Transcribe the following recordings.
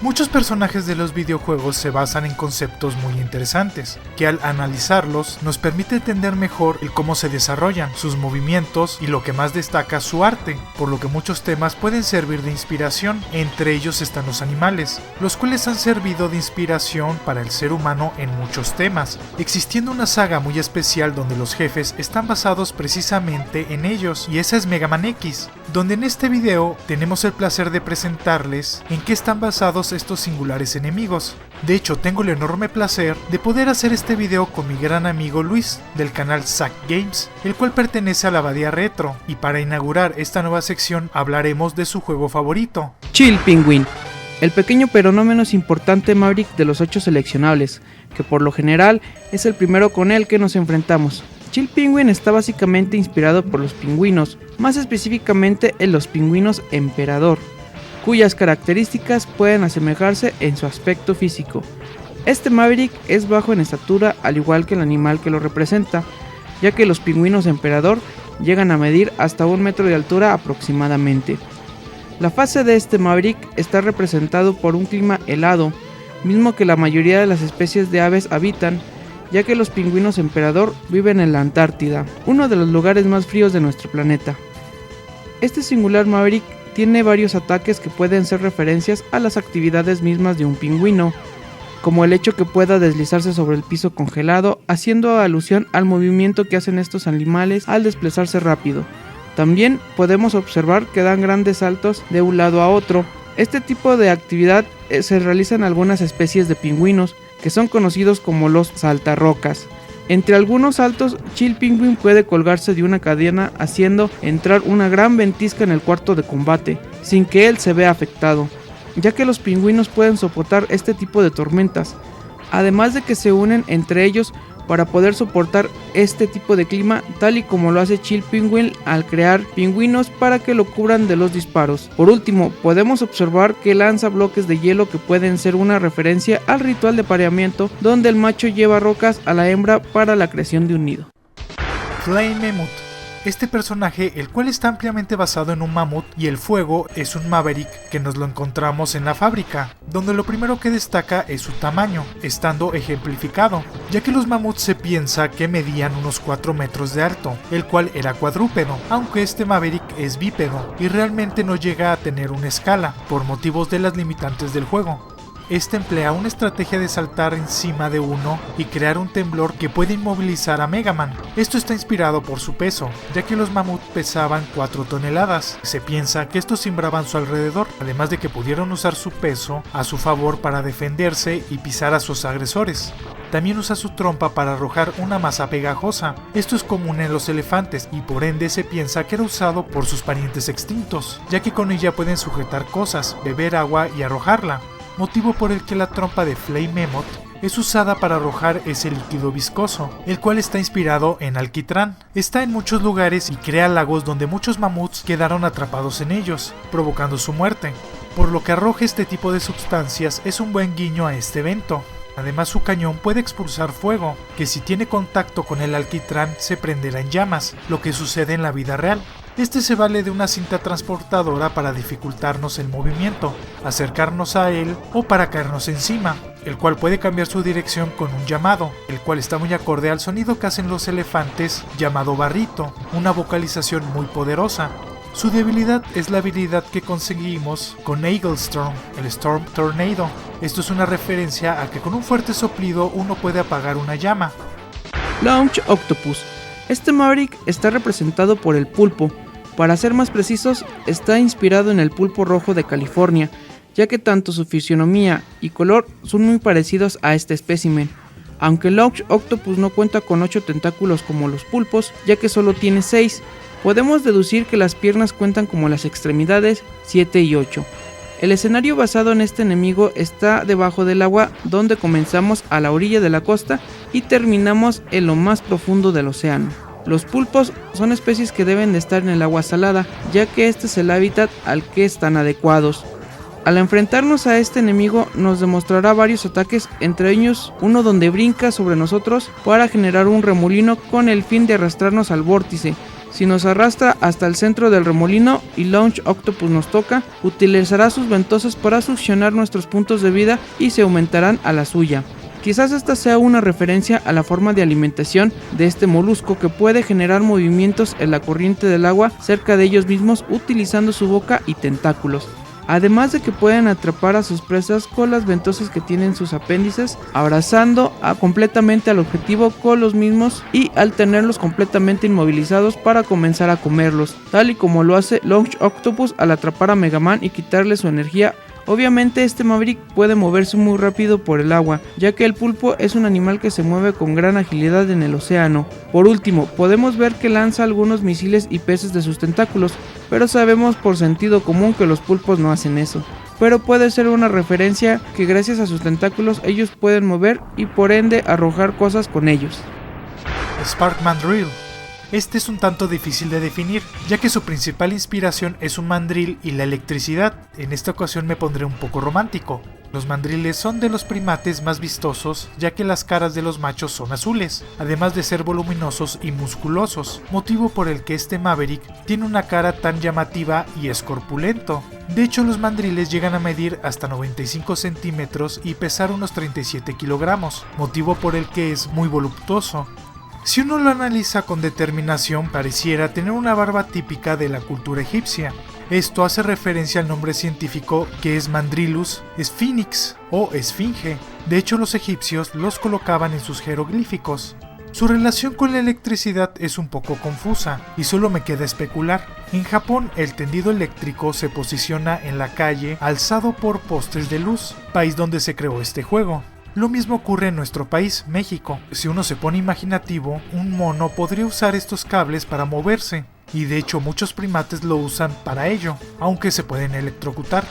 Muchos personajes de los videojuegos se basan en conceptos muy interesantes, que al analizarlos nos permite entender mejor el cómo se desarrollan, sus movimientos y lo que más destaca su arte, por lo que muchos temas pueden servir de inspiración. Entre ellos están los animales, los cuales han servido de inspiración para el ser humano en muchos temas, existiendo una saga muy especial donde los jefes están basados precisamente en ellos, y esa es Mega Man X, donde en este video tenemos el placer de presentarles en qué están basados estos singulares enemigos. De hecho, tengo el enorme placer de poder hacer este video con mi gran amigo Luis del canal Zack Games, el cual pertenece a la Abadía Retro, y para inaugurar esta nueva sección hablaremos de su juego favorito, Chill Penguin, el pequeño pero no menos importante Maverick de los 8 seleccionables, que por lo general es el primero con el que nos enfrentamos. Chill Penguin está básicamente inspirado por los pingüinos, más específicamente en los pingüinos emperador, cuyas características pueden asemejarse en su aspecto físico. Este Maverick es bajo en estatura al igual que el animal que lo representa, ya que los pingüinos emperador llegan a medir hasta 1 metro de altura aproximadamente. La fase de este Maverick está representado por un clima helado, mismo que la mayoría de las especies de aves habitan, ya que los pingüinos emperador viven en la Antártida, uno de los lugares más fríos de nuestro planeta. Este singular Maverick tiene varios ataques que pueden ser referencias a las actividades mismas de un pingüino, como el hecho que pueda deslizarse sobre el piso congelado, haciendo alusión al movimiento que hacen estos animales al desplazarse rápido. También podemos observar que dan grandes saltos de un lado a otro. Este tipo de actividad se realiza en algunas especies de pingüinos, que son conocidos como los saltarrocas. Entre algunos saltos, Chill Penguin puede colgarse de una cadena haciendo entrar una gran ventisca en el cuarto de combate, sin que él se vea afectado, ya que los pingüinos pueden soportar este tipo de tormentas, además de que se unen entre ellos para poder soportar este tipo de clima, tal y como lo hace Chill Penguin al crear pingüinos para que lo cubran de los disparos. Por último, podemos observar que lanza bloques de hielo que pueden ser una referencia al ritual de apareamiento, donde el macho lleva rocas a la hembra para la creación de un nido. Flame Mammoth. Este personaje, el cual está ampliamente basado en un mamut, y el fuego es un Maverick que nos lo encontramos en la fábrica, donde lo primero que destaca es su tamaño, estando ejemplificado, ya que los mamuts se piensa que medían unos 4 metros de alto, el cual era cuadrúpedo, aunque este Maverick es bípedo y realmente no llega a tener una escala, por motivos de las limitantes del juego. Este emplea una estrategia de saltar encima de uno y crear un temblor que puede inmovilizar a Mega Man. Esto está inspirado por su peso, ya que los mamuts pesaban 4 toneladas. Se piensa que estos cimbraban su alrededor, además de que pudieron usar su peso a su favor para defenderse y pisar a sus agresores. También usa su trompa para arrojar una masa pegajosa. Esto es común en los elefantes y por ende se piensa que era usado por sus parientes extintos, ya que con ella pueden sujetar cosas, beber agua y arrojarla, motivo por el que la trompa de Flame Mammoth es usada para arrojar ese líquido viscoso, el cual está inspirado en alquitrán. Está en muchos lugares y crea lagos donde muchos mamuts quedaron atrapados en ellos, provocando su muerte, por lo que arroja este tipo de sustancias es un buen guiño a este evento. Además, su cañón puede expulsar fuego, que si tiene contacto con el alquitrán se prenderá en llamas, lo que sucede en la vida real. Este se vale de una cinta transportadora para dificultarnos el movimiento, acercarnos a él o para caernos encima, el cual puede cambiar su dirección con un llamado, el cual está muy acorde al sonido que hacen los elefantes llamado barrito, una vocalización muy poderosa. Su debilidad es la habilidad que conseguimos con Eagle Storm, el Storm Tornado. Esto es una referencia a que con un fuerte soplido uno puede apagar una llama. Launch Octopus. Este Maverick está representado por el pulpo. Para ser más precisos, está inspirado en el pulpo rojo de California, ya que tanto su fisionomía y color son muy parecidos a este espécimen. Aunque el Launch Octopus no cuenta con 8 tentáculos como los pulpos, ya que solo tiene 6, podemos deducir que las piernas cuentan como las extremidades 7 y 8. El escenario basado en este enemigo está debajo del agua, donde comenzamos a la orilla de la costa y terminamos en lo más profundo del océano. Los pulpos son especies que deben de estar en el agua salada, ya que este es el hábitat al que están adecuados. Al enfrentarnos a este enemigo nos demostrará varios ataques, entre ellos uno donde brinca sobre nosotros para generar un remolino con el fin de arrastrarnos al vórtice, Si nos arrastra hasta el centro del remolino y Launch Octopus nos toca, utilizará sus ventosas para succionar nuestros puntos de vida y se aumentarán a la suya. Quizás esta sea una referencia a la forma de alimentación de este molusco que puede generar movimientos en la corriente del agua cerca de ellos mismos utilizando su boca y tentáculos. Además de que pueden atrapar a sus presas con las ventosas que tienen sus apéndices, abrazando completamente al objetivo con los mismos y al tenerlos completamente inmovilizados para comenzar a comerlos, tal y como lo hace Launch Octopus al atrapar a Mega Man y quitarle su energía. Obviamente este Maverick puede moverse muy rápido por el agua, ya que el pulpo es un animal que se mueve con gran agilidad en el océano. Por último, podemos ver que lanza algunos misiles y peces de sus tentáculos, pero sabemos por sentido común que los pulpos no hacen eso. Pero puede ser una referencia que gracias a sus tentáculos ellos pueden mover y por ende arrojar cosas con ellos. Spark Mandrill. Este es un tanto difícil de definir, ya que su principal inspiración es un mandril y la electricidad. En esta ocasión me pondré un poco romántico. Los mandriles son de los primates más vistosos, ya que las caras de los machos son azules, además de ser voluminosos y musculosos, motivo por el que este Maverick tiene una cara tan llamativa y es corpulento. De hecho, los mandriles llegan a medir hasta 95 centímetros y pesar unos 37 kilogramos, motivo por el que es muy voluptuoso. Si uno lo analiza con determinación, pareciera tener una barba típica de la cultura egipcia. Esto hace referencia al nombre científico que es Mandrillus sphinx o esfinge. De hecho, los egipcios los colocaban en sus jeroglíficos. Su relación con la electricidad es un poco confusa y solo me queda especular. En Japón, el tendido eléctrico se posiciona en la calle alzado por postes de luz, país donde se creó este juego. Lo mismo ocurre en nuestro país, México. Si uno se pone imaginativo, un mono podría usar estos cables para moverse, y de hecho muchos primates lo usan para ello, aunque se pueden electrocutar,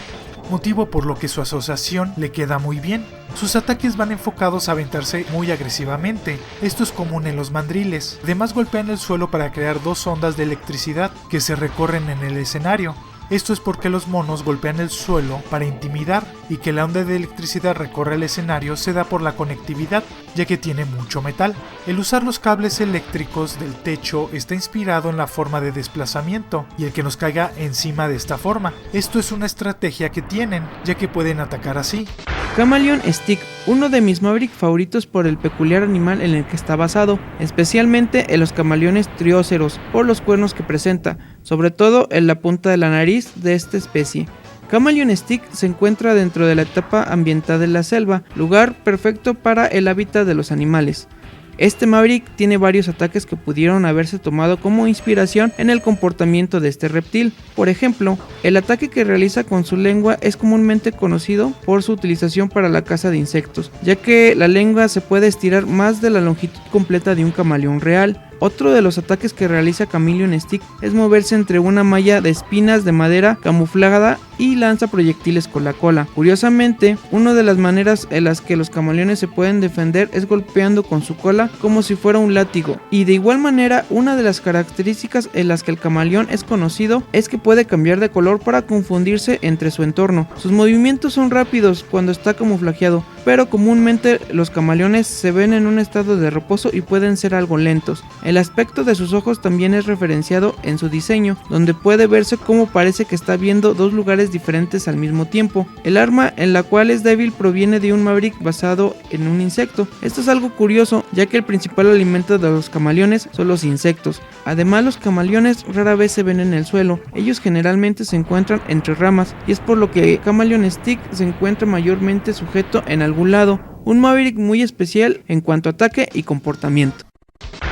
motivo por lo que su asociación le queda muy bien. Sus ataques van enfocados a aventarse muy agresivamente, esto es común en los mandriles. Además golpean el suelo para crear dos ondas de electricidad que se recorren en el escenario. Esto es porque los monos golpean el suelo para intimidar y que la onda de electricidad recorre el escenario se da por la conectividad, ya que tiene mucho metal. El usar los cables eléctricos del techo está inspirado en la forma de desplazamiento y el que nos caiga encima de esta forma. Esto es una estrategia que tienen, ya que pueden atacar así. Chameleon Stick, uno de mis Maverick favoritos por el peculiar animal en el que está basado, especialmente en los camaleones trióceros por los cuernos que presenta, sobre todo en la punta de la nariz de esta especie. Chameleon Stick se encuentra dentro de la etapa ambientada en la selva, lugar perfecto para el hábitat de los animales. Este Maverick tiene varios ataques que pudieron haberse tomado como inspiración en el comportamiento de este reptil. Por ejemplo, el ataque que realiza con su lengua es comúnmente conocido por su utilización para la caza de insectos, ya que la lengua se puede estirar más de la longitud completa de un camaleón real. Otro de los ataques que realiza Chameleon Stick es moverse entre una malla de espinas de madera camuflada y lanza proyectiles con la cola. Curiosamente, una de las maneras en las que los camaleones se pueden defender es golpeando con su cola como si fuera un látigo. Y de igual manera, una de las características en las que el camaleón es conocido es que puede cambiar de color para confundirse entre su entorno. Sus movimientos son rápidos cuando está camuflajeado, pero comúnmente los camaleones se ven en un estado de reposo y pueden ser algo lentos. El aspecto de sus ojos también es referenciado en su diseño, donde puede verse como parece que está viendo dos lugares diferentes al mismo tiempo. El arma en la cual es débil proviene de un Maverick basado en un insecto. Esto es algo curioso, ya que el principal alimento de los camaleones son los insectos. Además, los camaleones rara vez se ven en el suelo, ellos generalmente se encuentran entre ramas, y es por lo que Chameleon Stick se encuentra mayormente sujeto en algún lado. Un Maverick muy especial en cuanto a ataque y comportamiento.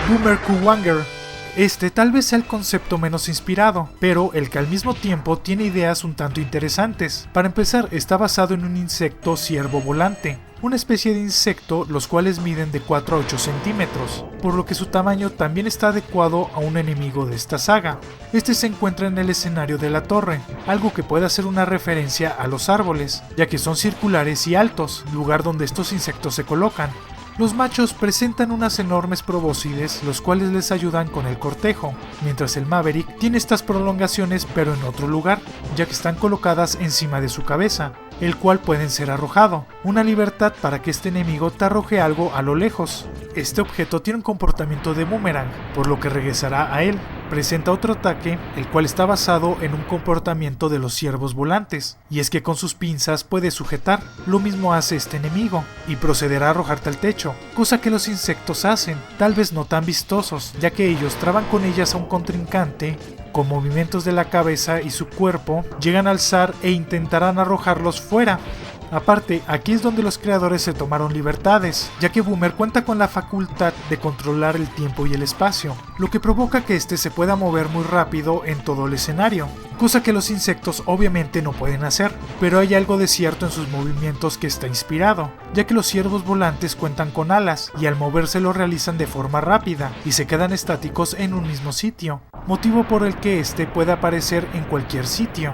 Boomer Kuwanger. Este tal vez sea el concepto menos inspirado, pero el que al mismo tiempo tiene ideas un tanto interesantes. Para empezar, está basado en un insecto ciervo volante, una especie de insecto los cuales miden de 4 a 8 centímetros, por lo que su tamaño también está adecuado a un enemigo de esta saga. Este se encuentra en el escenario de la torre, algo que puede hacer una referencia a los árboles, ya que son circulares y altos, lugar donde estos insectos se colocan. Los machos presentan unas enormes probóscides, los cuales les ayudan con el cortejo, mientras el Maverick tiene estas prolongaciones pero en otro lugar, ya que están colocadas encima de su cabeza, el cual pueden ser arrojado, una libertad para que este enemigo te arroje algo a lo lejos. Este objeto tiene un comportamiento de boomerang, por lo que regresará a él, presenta otro ataque, el cual está basado en un comportamiento de los ciervos volantes, y es que con sus pinzas puede sujetar. Lo mismo hace este enemigo, y procederá a arrojarte al techo, cosa que los insectos hacen, tal vez no tan vistosos, ya que ellos traban con ellas a un contrincante. Con movimientos de la cabeza y su cuerpo, llegan a alzar e intentarán arrojarlos fuera. Aparte, aquí es donde los creadores se tomaron libertades, ya que Boomer cuenta con la facultad de controlar el tiempo y el espacio, lo que provoca que este se pueda mover muy rápido en todo el escenario, cosa que los insectos obviamente no pueden hacer, pero hay algo de cierto en sus movimientos que está inspirado, ya que los ciervos volantes cuentan con alas, y al moverse lo realizan de forma rápida, y se quedan estáticos en un mismo sitio, motivo por el que este puede aparecer en cualquier sitio.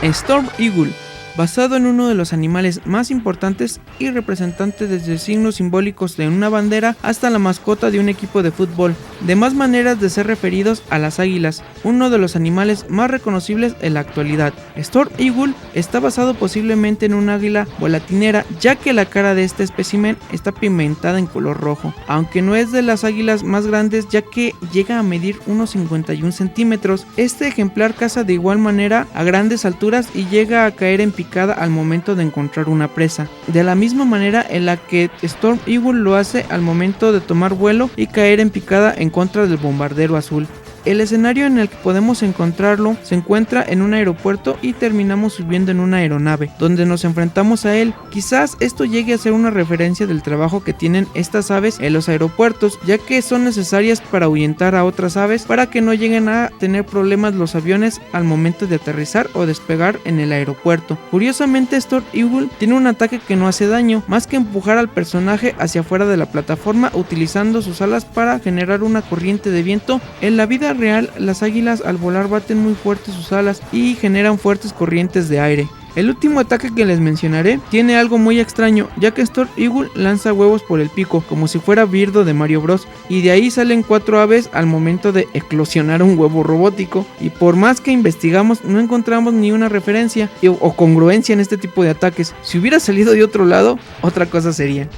Storm Eagle, basado en uno de los animales más importantes y representantes desde signos simbólicos de una bandera hasta la mascota de un equipo de fútbol. De más maneras de ser referidos a las águilas, uno de los animales más reconocibles en la actualidad. Storm Eagle está basado posiblemente en un águila volatinera, ya que la cara de este espécimen está pigmentada en color rojo, aunque no es de las águilas más grandes, ya que llega a medir unos 51 centímetros. Este ejemplar caza de igual manera a grandes alturas y llega a caer en picada al momento de encontrar una presa, de la misma manera en la que Storm Eagle lo hace al momento de tomar vuelo y caer en picada en contra del bombardero azul. El escenario en el que podemos encontrarlo se encuentra en un aeropuerto y terminamos subiendo en una aeronave, donde nos enfrentamos a él. Quizás esto llegue a ser una referencia del trabajo que tienen estas aves en los aeropuertos, ya que son necesarias para ahuyentar a otras aves para que no lleguen a tener problemas los aviones al momento de aterrizar o despegar en el aeropuerto. Curiosamente, Storm Eagle tiene un ataque que no hace daño, más que empujar al personaje hacia afuera de la plataforma utilizando sus alas para generar una corriente de viento. En la vida real, las águilas al volar baten muy fuerte sus alas y generan fuertes corrientes de aire. El último ataque que les mencionaré tiene algo muy extraño, ya que Storm Eagle lanza huevos por el pico, como si fuera Birdo de Mario Bros, y de ahí salen 4 aves al momento de eclosionar un huevo robótico, y por más que investigamos no encontramos ni una referencia o congruencia en este tipo de ataques. Si hubiera salido de otro lado, otra cosa sería.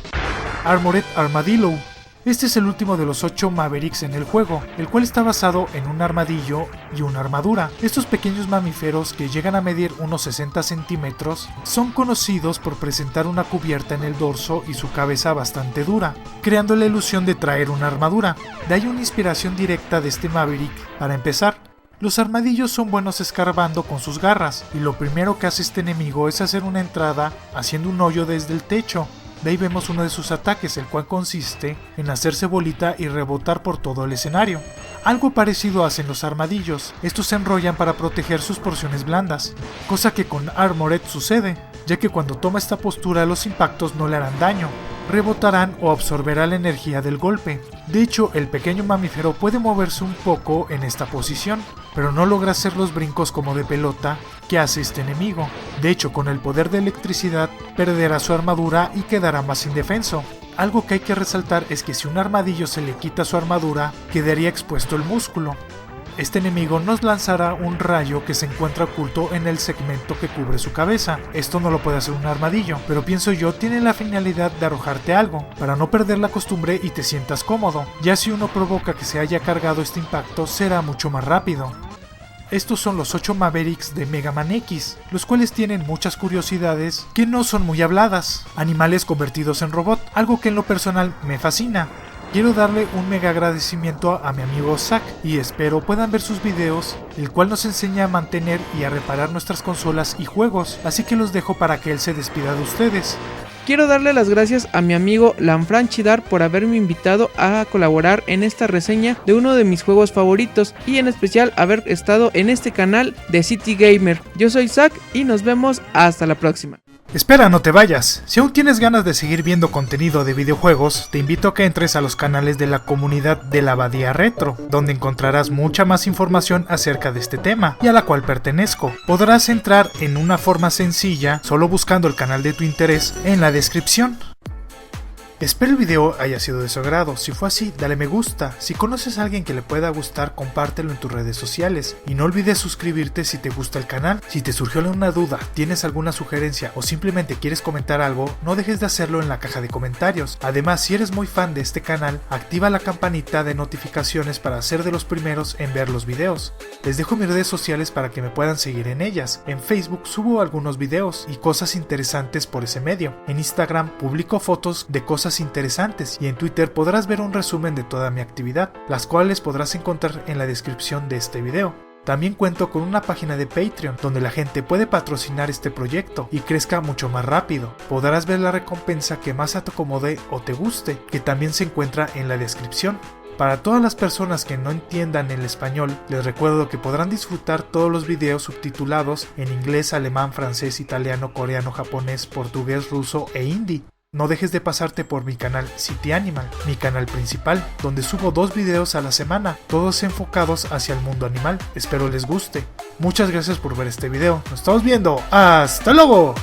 Armored Armadillo. Este es el último de los 8 Mavericks en el juego, el cual está basado en un armadillo y una armadura. Estos pequeños mamíferos, que llegan a medir unos 60 centímetros, son conocidos por presentar una cubierta en el dorso y su cabeza bastante dura, creando la ilusión de traer una armadura. De ahí una inspiración directa de este Maverick. Para empezar, los armadillos son buenos escarbando con sus garras, y lo primero que hace este enemigo es hacer una entrada haciendo un hoyo desde el techo. De ahí vemos uno de sus ataques, el cual consiste en hacerse bolita y rebotar por todo el escenario. Algo parecido hacen los armadillos, estos se enrollan para proteger sus porciones blandas, cosa que con Armored sucede, ya que cuando toma esta postura los impactos no le harán daño, rebotarán o absorberá la energía del golpe. De hecho, el pequeño mamífero puede moverse un poco en esta posición, pero no logra hacer los brincos como de pelota que hace este enemigo. De hecho, con el poder de electricidad perderá su armadura y quedará más indefenso. Algo que hay que resaltar es que si un armadillo se le quita su armadura, quedaría expuesto el músculo. Este enemigo nos lanzará un rayo que se encuentra oculto en el segmento que cubre su cabeza. Esto no lo puede hacer un armadillo, pero pienso yo tiene la finalidad de arrojarte algo, para no perder la costumbre y te sientas cómodo. Ya si uno provoca que se haya cargado este impacto, será mucho más rápido. Estos son los 8 Mavericks de Mega Man X, los cuales tienen muchas curiosidades que no son muy habladas. Animales convertidos en robot, algo que en lo personal me fascina. Quiero darle un mega agradecimiento a mi amigo Zack y espero puedan ver sus videos, el cual nos enseña a mantener y a reparar nuestras consolas y juegos, así que los dejo para que él se despida de ustedes. Quiero darle las gracias a mi amigo Lanfranchidar por haberme invitado a colaborar en esta reseña de uno de mis juegos favoritos y en especial haber estado en este canal de City Gamer. Yo soy Zack y nos vemos hasta la próxima. Espera, no te vayas. Si aún tienes ganas de seguir viendo contenido de videojuegos, te invito a que entres a los canales de la comunidad de la Abadía Retro, donde encontrarás mucha más información acerca de este tema, y a la cual pertenezco. Podrás entrar en una forma sencilla, solo buscando el canal de tu interés en la descripción. Espero el video haya sido de su agrado. Si fue así, dale me gusta. Si conoces a alguien que le pueda gustar, compártelo en tus redes sociales. Y no olvides suscribirte si te gusta el canal. Si te surgió alguna duda, tienes alguna sugerencia o simplemente quieres comentar algo, no dejes de hacerlo en la caja de comentarios. Además, si eres muy fan de este canal, activa la campanita de notificaciones para ser de los primeros en ver los videos. Les dejo mis redes sociales para que me puedan seguir en ellas. En Facebook subo algunos videos y cosas interesantes por ese medio. En Instagram publico fotos de cosas interesantes y en Twitter podrás ver un resumen de toda mi actividad, las cuales podrás encontrar en la descripción de este video. También cuento con una página de Patreon donde la gente puede patrocinar este proyecto y crezca mucho más rápido. Podrás ver la recompensa que más te acomode o te guste, que también se encuentra en la descripción. Para todas las personas que no entiendan el español, les recuerdo que podrán disfrutar todos los videos subtitulados en inglés, alemán, francés, italiano, coreano, japonés, portugués, ruso e hindi. No dejes de pasarte por mi canal City Animal, mi canal principal, donde subo 2 videos a la semana, todos enfocados hacia el mundo animal. Espero les guste. Muchas gracias por ver este video. Nos estamos viendo. ¡Hasta luego!